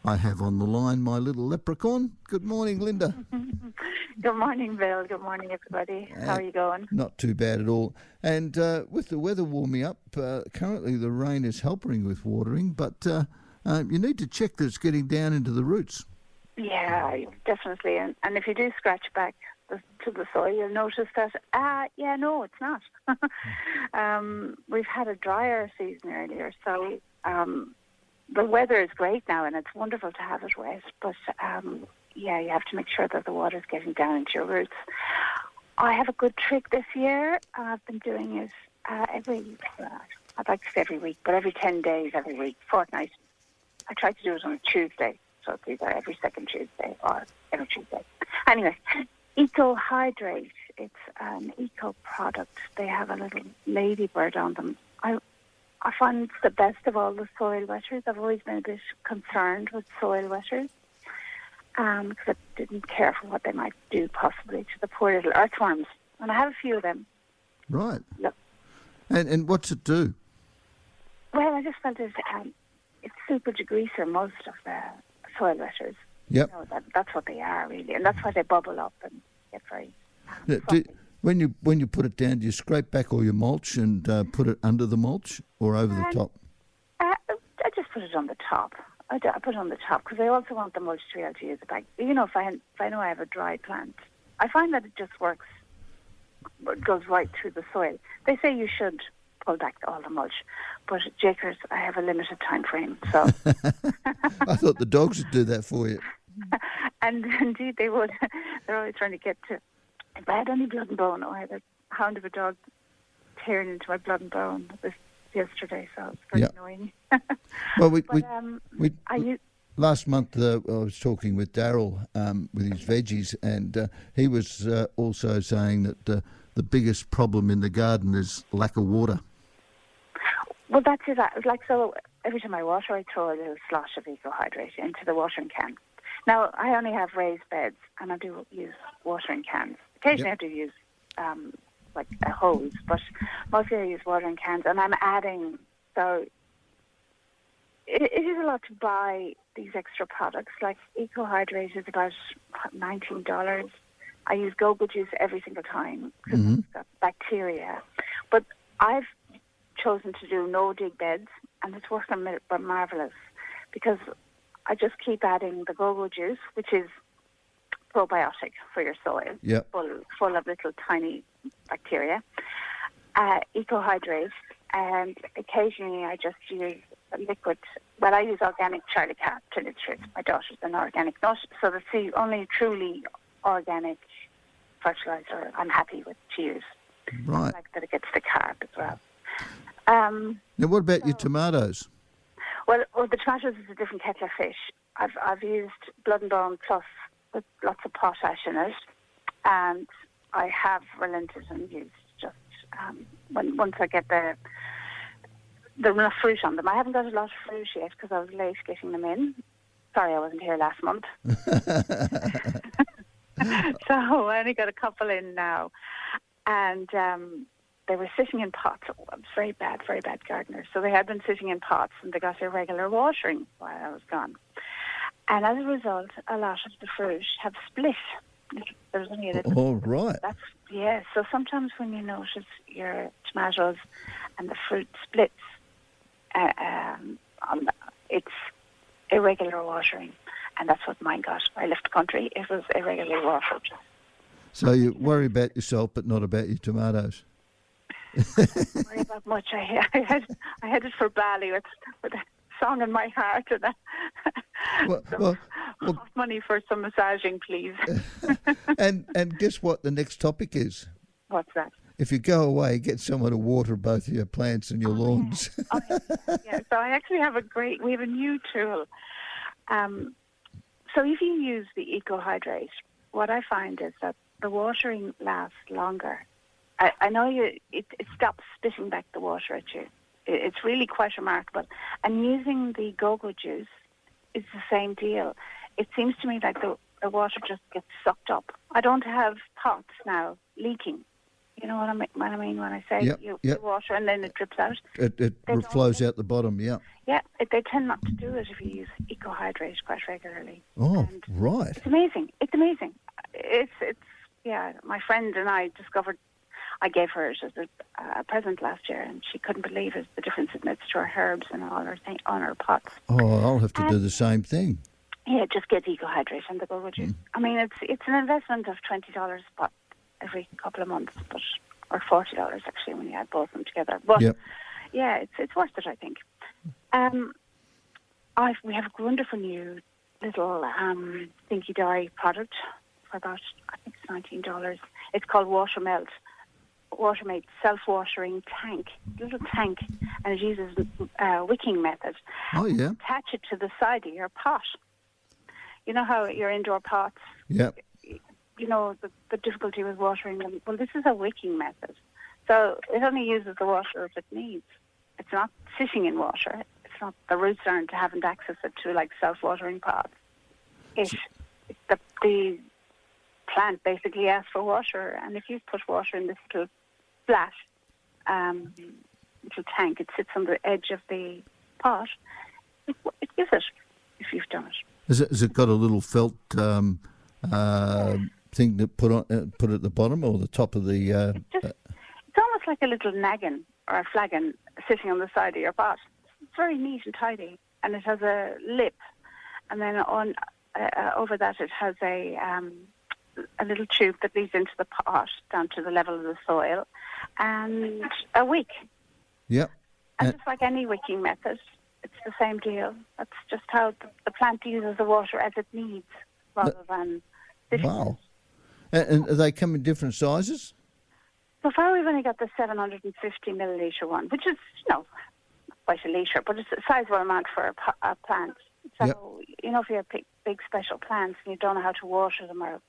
I have on the line my little leprechaun. Good morning, Linda. Good morning, Bill. Good morning, everybody. How are you going? Not too bad at all. And with the weather warming up, currently the rain is helping with watering, but you need to check that it's getting down into the roots. Yeah, definitely. And if you do scratch back to the soil, you'll notice that, no, it's not. We've had a drier season earlier, so the weather is great now, and it's wonderful to have it wet, but you have to make sure that the water's getting down into your roots. I have a good trick this year. I've been doing it I'd like to say every week, but every 10 days, every week, fortnight. I try to do it on a Tuesday, so it's either every second Tuesday or every Tuesday. Anyway, Eco Hydrate, it's an eco product. They have a little ladybird on them. I find it's the best of all the soil wetters. I've always been a bit concerned with soil wetters because I didn't care for what they might do possibly to the poor little earthworms. And I have a few of them. Right. Look. And what's it do? Well, I just felt it's super degreaser most of the soil wetters. Yep. You know, that's what they are, really. And that's why they bubble up and get very When you put it down, do you scrape back all your mulch and put it under the mulch or over the top? I just put it on the top. I put it on the top because I also want the mulch to be able to use it back. You know, if I know I have a dry plant, I find that it just works. It goes right through the soil. They say you should pull back all the mulch, but Jakers, I have a limited time frame, so. I thought the dogs would do that for you. And indeed they would. They're always trying to get to. If I had any blood and bone, I had a hound of a dog tearing into my blood and bone yesterday, so it's very annoying. Well, last month I was talking with Daryl with his veggies, and he was also saying that the biggest problem in the garden is lack of water. Well, that's it. Like, so every time I water, I throw a little slosh of Eco Hydrate into the watering can. Now, I only have raised beds, and I do use watering cans. Occasionally I do use like a hose, but mostly I use watering cans, and I'm adding. So it is a lot to buy these extra products. Like Eco Hydrate is about $19. I use go-go juice every single time because it's got bacteria. But I've chosen to do no-dig beds, and it's working marvellous because I just keep adding the go-go juice, which is probiotic for your soil, full of little tiny bacteria, Eco Hydrate, and occasionally I just use a liquid. Well, I use organic Charlie Cat till it's true. My daughter's an organic nut, so that's the only truly organic fertilizer I'm happy with to use. Right. I like that it gets the carb as well. Now, what about your tomatoes? Well, the tomatoes is a different kettle of fish. I've used Blood and Bone Plus with lots of potash in it, and I have relented and used just once I get the enough fruit on them. I haven't got a lot of fruit yet because I was late getting them in. Sorry, I wasn't here last month. So I only got a couple in now, and they were sitting in pots. I was very bad gardener. So they had been sitting in pots, and they got irregular watering while I was gone. And as a result, a lot of the fruit have split. There was only a little. Oh, right. So sometimes when you notice your tomatoes and the fruit splits, it's irregular watering. And that's what mine got. I left the country. It was irregularly watered. So you worry about yourself, but not about your tomatoes. I don't worry about much. I headed for Bali with a song in my heart and hot money for some massaging, please. and guess what the next topic is? What's that? If you go away, get someone to water both your plants and your lawns. Yeah. So I actually have we have a new tool. So if you use the Eco Hydrate, what I find is that the watering lasts longer. I know it stops spitting back the water at you. It's really quite remarkable. And using the go-go juice is the same deal. It seems to me like the water just gets sucked up. I don't have pots now leaking. You know what I mean when I say Yep, you yep. water and then it drips out? It They don't. flows out the bottom, yeah. Yeah, they tend not to do it if you use EcoHydrate quite regularly. Oh, And right. it's amazing. It's amazing. It's yeah. My friend and I discovered. I gave her it as a present last year, and she couldn't believe it, the difference it makes to her herbs and all her on her pots. Oh, I'll have to do the same thing. Yeah, just get EcoHydrate and they go with you. I mean, it's an investment of $20 pot every couple of months, or $40 actually when you add both of them together. But Yep. yeah, it's worth it, I think. We have a wonderful new little Dinky Dye product for about, I think it's $19. It's called Watermate self-watering tank, little tank, and it uses wicking method. Oh, yeah. Attach it to the side of your pot. You know how your indoor pots, Yep. you know, the difficulty with watering them? Well, this is a wicking method. So it only uses the water if it needs. It's not sitting in water. It's not, the roots haven't access to like self-watering pots. The plant basically asks for water, and if you put water in this little flat little tank, it sits on the edge of the pot, it gives it if you've done it. Has it got a little felt thing to put at the bottom or the top of the... It's almost like a little naggin or a flagon sitting on the side of your pot. It's very neat and tidy, and it has a lip, and then on over that it has a little tube that leads into the pot down to the level of the soil, and a wick. Yep. And just like any wicking method, it's the same deal. That's just how the plant uses the water as it needs, rather than... Wow. And they come in different sizes? So far we've only got the 750 millilitre one, which is, not quite a litre, but it's a sizable amount for a plant. So, you know, if you have big special plants and you don't know how to water them, or,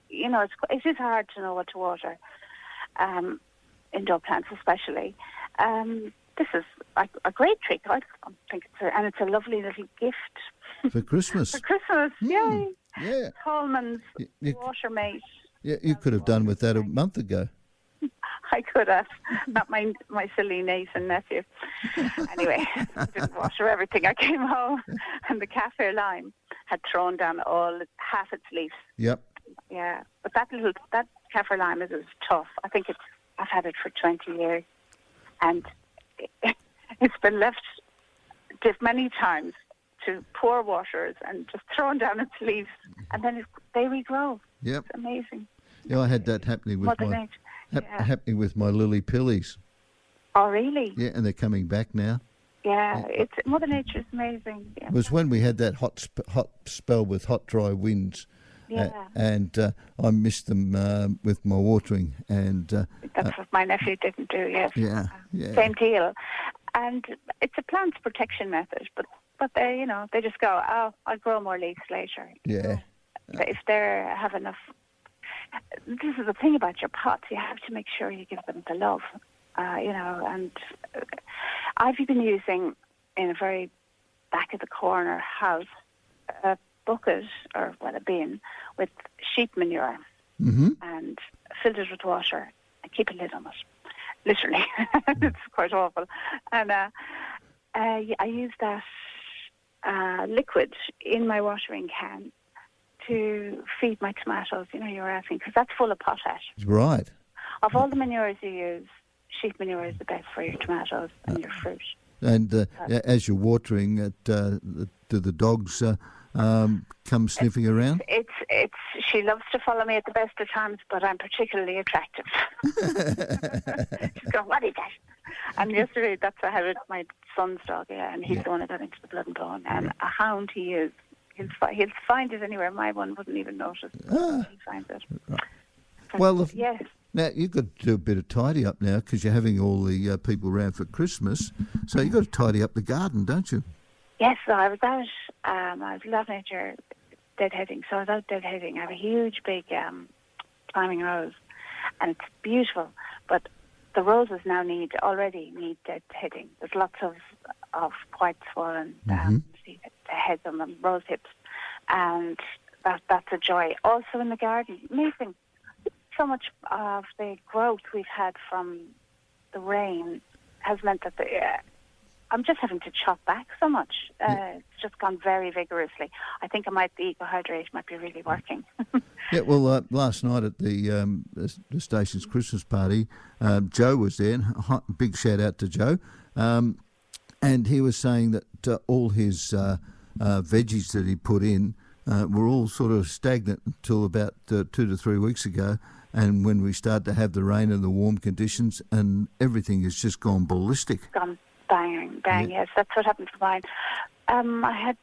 you know, it is hard to know what to water, indoor plants especially. This is a great trick. I think it's a lovely little gift. For Christmas. For Christmas, yay. Yeah. Coleman's Watermate. Yeah, you could have done with that a month ago. I could have. Not my silly niece and nephew. Anyway, I didn't water everything. I came home and the kaffir lime had thrown down half its leaves. Yep. Yeah, but that kaffir lime is tough. I think I've had it for 20 years, and it's been left many times to poor waters and just thrown down its leaves, and then they regrow. Yep. It's amazing. Yeah, I had that happening with Mother Nature. happening with my lily pillies. Oh, really? Yeah, and they're coming back now. Yeah, it's Mother Nature is amazing. Yeah. It was when we had that hot spell with hot, dry winds. Yeah. And I missed them with my watering. And that's what my nephew didn't do, yes. Yeah. Same deal. And it's a plant protection method, but they, you know, they just go, oh, I'll grow more leaves later. Yeah. If they have enough... This is the thing about your pots. You have to make sure you give them the love, you know. And I've been using, in a very back of the corner house, a bucket, or a bin, with sheep manure, and filled it with water and keep a lid on it. Literally. It's quite awful. And I use that liquid in my watering can to feed my tomatoes, you know, you were asking, because that's full of potash. Right. Of all the manures you use, sheep manure is the best for your tomatoes and your fruit. And as you're watering, do the dogs come sniffing around? She loves to follow me at the best of times, but I'm particularly attractive. She's going, what is that? And yesterday, that's what I had with my son's dog, and he's the one who got into the blood and bone. And a hound he is. He'll find it anywhere. My one wouldn't even notice. He finds it. Right. Well, yes. Now, you've got to do a bit of tidy up now because you're having all the people around for Christmas. So you've got to tidy up the garden, don't you? Yes, so I was out. I was laughing at your deadheading. So I was out deadheading. I have a huge, big climbing rose, and it's beautiful. But the roses now already need deadheading. There's lots of quite swollen heads on them, rose hips, and that's a joy. Also in the garden, amazing. so much of the growth we've had from the rain has meant that I'm just having to chop back so much. It's just gone very vigorously. I think the eco-hydrate might be really working. Yeah, well, last night at the station's Christmas party, Joe was there, and big shout out to Joe, and he was saying that all his veggies that he put in were all sort of stagnant until about 2 to 3 weeks ago, and when we start to have the rain and the warm conditions, and everything has just gone ballistic. Gone bang, yes, that's what happened to mine. I had,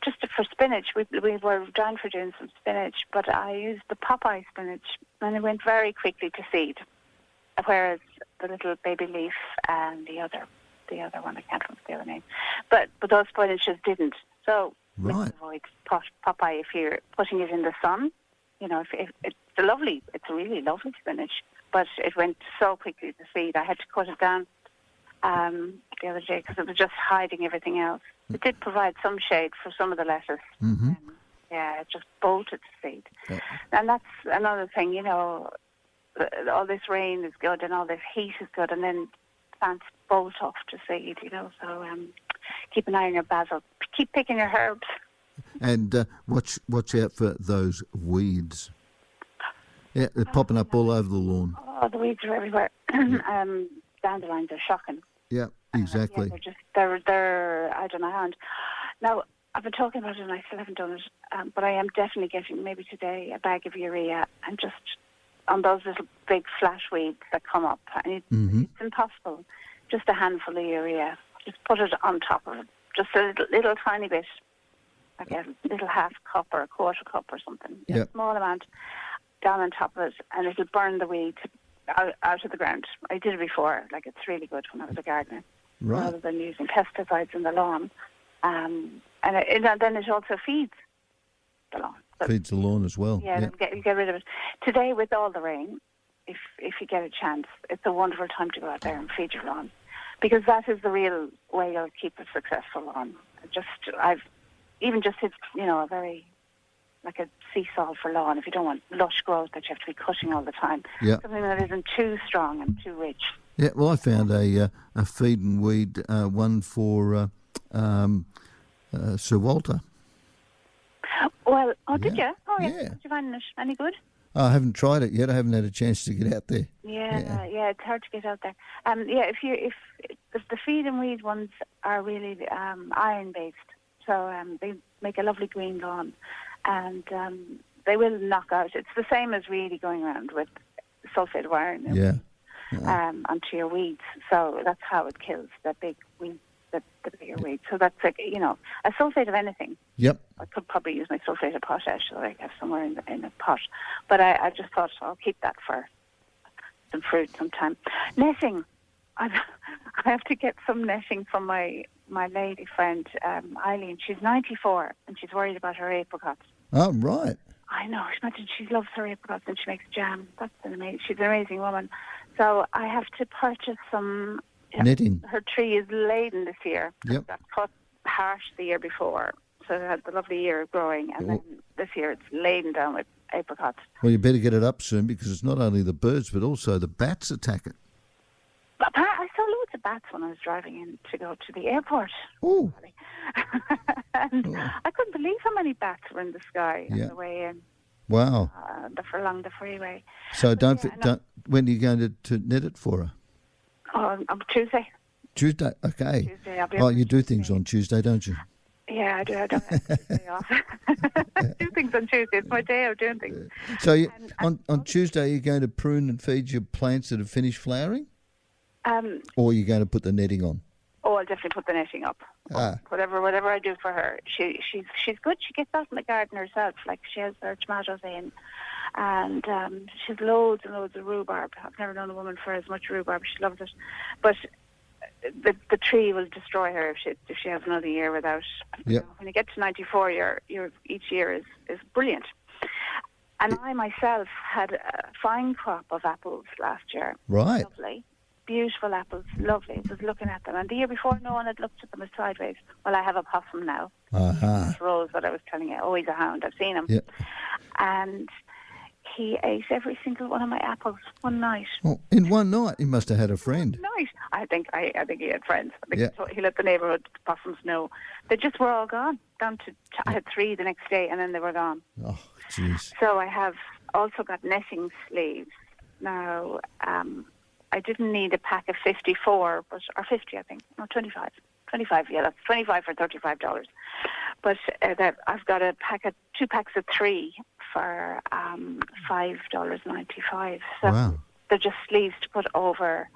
just for spinach, we were down for doing some spinach, but I used the Popeye spinach, and it went very quickly to seed, whereas the little baby leaf and the other one, I can't remember the other name, but those spinaches didn't. So Right. avoid Popeye if you're putting it in the sun. You know, if it's a really lovely spinach, but it went so quickly to seed. I had to cut it down the other day because it was just hiding everything else. It did provide some shade for some of the lettuce. Mm-hmm. It just bolted to seed. Yeah. And that's another thing, you know, all this rain is good and all this heat is good, and then plants bolt off to seed, you know, so keep an eye on your basil. Keep picking your herbs. And watch out for those weeds. Yeah, they're popping up all over the lawn. Oh, the weeds are everywhere. Dandelions are shocking. Yeah, exactly. They're I don't know how. Now, I've been talking about it and I still haven't done it, but I am definitely getting, maybe today, a bag of urea and just on those little big flash weeds that come up. And it's impossible. Just a handful of urea. Just put it on top of it. Just a little tiny bit, like a little half cup or a quarter cup or something. Yep. A small amount down on top of it, and it'll burn the weed out of the ground. I did it before. Like, it's really good when I was a gardener, Right. rather than using pesticides in the lawn. And then it also feeds the lawn. So, Feeds the lawn as well. yeah, you get rid of it. Today, with all the rain, if you get a chance, it's a wonderful time to go out there and feed your lawn, because that is the real way you'll keep a successful lawn. I've even just hit, you know, a very, like a seesaw for lawn. If you don't want lush growth that you have to be cutting all the time, Yeah. something that isn't too strong and too rich. Yeah, well, I found a feed and weed one for Sir Walter. Well, did Yeah. you? Oh, yeah. Yeah. Did you find it any good? I haven't tried it yet. I haven't had a chance to get out there. Yeah, it's hard to get out there. If the feed and weed ones are really iron based, so they make a lovely green lawn, and they will knock out. It's the same as really going around with sulphate of iron Yeah. onto your weeds. So that's how it kills the big weed, the bigger weeds. So that's like, you know, a sulphate of anything. Yep. I could probably use my sulphate of potash that I have somewhere in a pot. But I just thought I'll keep that for some fruit sometime. Netting. I have to get some netting from my lady friend, Eileen. She's 94 and she's worried about her apricots. Oh, right. I know. Imagine, she loves her apricots and she makes jam. She's an amazing woman. So I have to purchase some Netting. Her tree is laden this year. Yep. That cut harsh the year before. So it had the lovely year of growing, and then this year it's laden down with apricots. Well, you better get it up soon because it's not only the birds but also the bats attack it. But I saw loads of bats when I was driving in to go to the airport. Oh. And I couldn't believe how many bats were in the sky on the way in. Wow. Along the freeway. So don't. When are you going to net it for her? On Tuesday. Tuesday. Okay. Tuesday, I'll be Oh, on you do Tuesday. things on Tuesday, don't you? Yeah, I do. I don't have Tuesday off. Do things on Tuesday. It's my day of doing things. So on Tuesday, you're going to prune and feed your plants that have finished flowering, or you're going to put the netting on? Oh, I'll definitely put the netting up. Whatever I do for her, she's good. She gets out in the garden herself. Like, she has her tomatoes in, and she's loads and loads of rhubarb. I've never known a woman for as much rhubarb. She loves it, but the tree will destroy her if she has another year without. You know, when you get to 94, each year is brilliant. And I myself had a fine crop of apples last year. Right. Lovely. Beautiful apples, lovely. I was looking at them. And the year before, no one had looked at them as sideways. Well, I have a possum now. Uh-huh. Rose, what I was telling you, always a hound. I've seen him. Yeah. And he ate every single one of my apples one night. Oh, in one night, he must have had a friend. Night. I think he had friends. I think Yeah. he let the neighbourhood possums know. They just were all gone. Down to I had 3 the next day, and then they were gone. Oh, jeez. So I have also got netting sleeves. Now, I didn't need a pack of 54, or 50, I think. No, 25. 25, yeah, that's 25 for $35. But I've got 2 packs of 3 for $5.95. So Wow. they're just sleeves to put over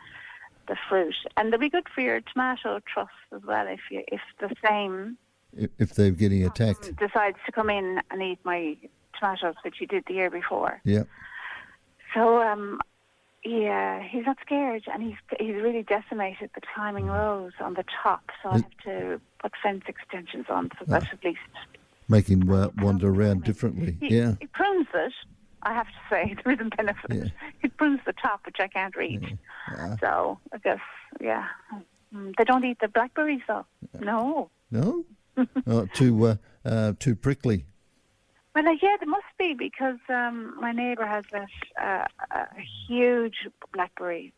the fruit, and they'll be good for your tomato truss as well. If the same If they're getting attacked. decides to come in and eat my tomatoes, which he did the year before. Yeah. So yeah, he's not scared, and he's really decimated the climbing rose on the top. So I have to put fence extensions on, so that at least Make him wander around differently. Yeah. He prunes it. I have to say, there is a benefit. Yeah. It prunes the top, which I can't reach. Yeah. So I guess, yeah. They don't eat the blackberries, though. No. No? Oh, too prickly. Well, yeah, there must be, because my neighbour has a huge blackberry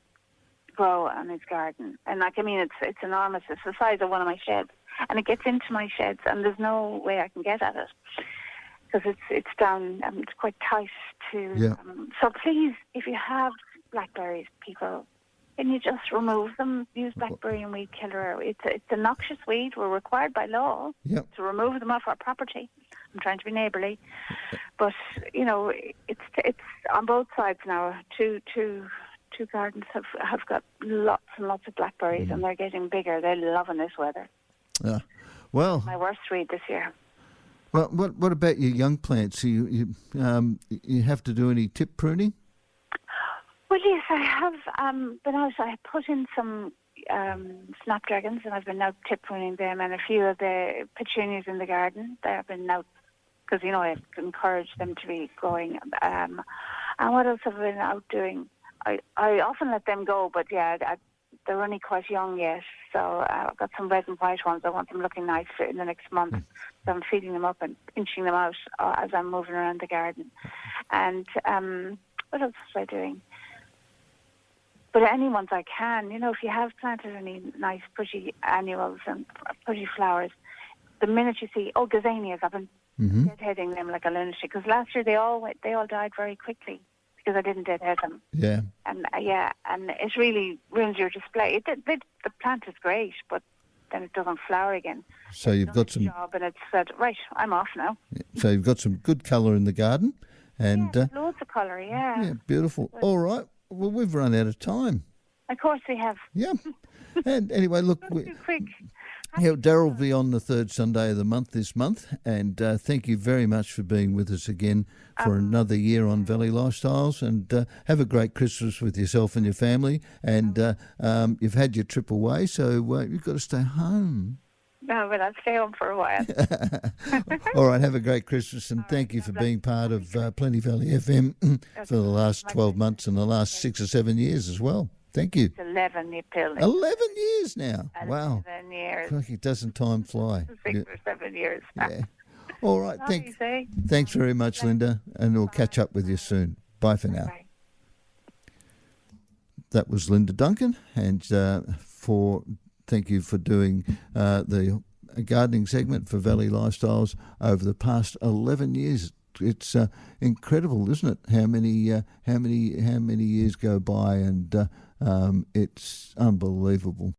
grow on his garden, and it's enormous. It's the size of one of my sheds, and it gets into my sheds, and there's no way I can get at it because it's down. It's quite tight to. Yeah. So please, if you have blackberries, people, can you just remove them? Use blackberry and weed killer. It's a noxious weed. We're required by law Yep. to remove them off our property. I'm trying to be neighbourly, but it's on both sides now. Two gardens have got lots and lots of blackberries, and they're getting bigger. They're loving this weather. Well, My worst weed this year. well, what about your young plants? You have to do any tip pruning? Well, yes, I have been out. I put in some snapdragons, and I've been out tip pruning them, and a few of the petunias in the garden. They have been out because I encourage them to be growing. And what else have I been out doing? I often let them go, but yeah, they're only quite young yet. So I've got some red and white ones. I want them looking nice in the next month. So I'm feeding them up and pinching them out as I'm moving around the garden. And what else was I doing? But any ones I can. If you have planted any nice, pretty annuals and pretty flowers, the minute you see, gazanias, I've been deadheading them like a lunatic. Because last year they all died very quickly because I didn't deadhead them. Yeah. And and it really ruins your display. The plant is great, but then it doesn't flower again. So you've got some. Job, and it's said, right, I'm off now. So you've got some good colour in the garden, and Loads of colour, yeah. yeah, beautiful. All right. Well, we've run out of time. Of course we have. Yeah. And anyway, look. Too quick. Daryl will be on the third Sunday of the month this month, and thank you very much for being with us again for another year on Valley Lifestyles, and have a great Christmas with yourself and your family, and you've had your trip away, so you've got to stay home. No, but I'll stay home for a while. All right, have a great Christmas, and thank you for being part of Plenty Valley FM for the last 12 months and the last 6 or 7 years as well. Thank you. It's 11, you pill. 11 years now. 11 Wow. years. Crikey, doesn't time fly? 6 or 7 years. Yeah. All right. Nice, eh? Thanks very much, Linda, and we'll catch up with you soon. Bye for now. Bye. That was Linda Duncan, and thank you for doing the gardening segment for Valley Lifestyles over the past 11 years. It's incredible, isn't it? How many years go by, and it's unbelievable.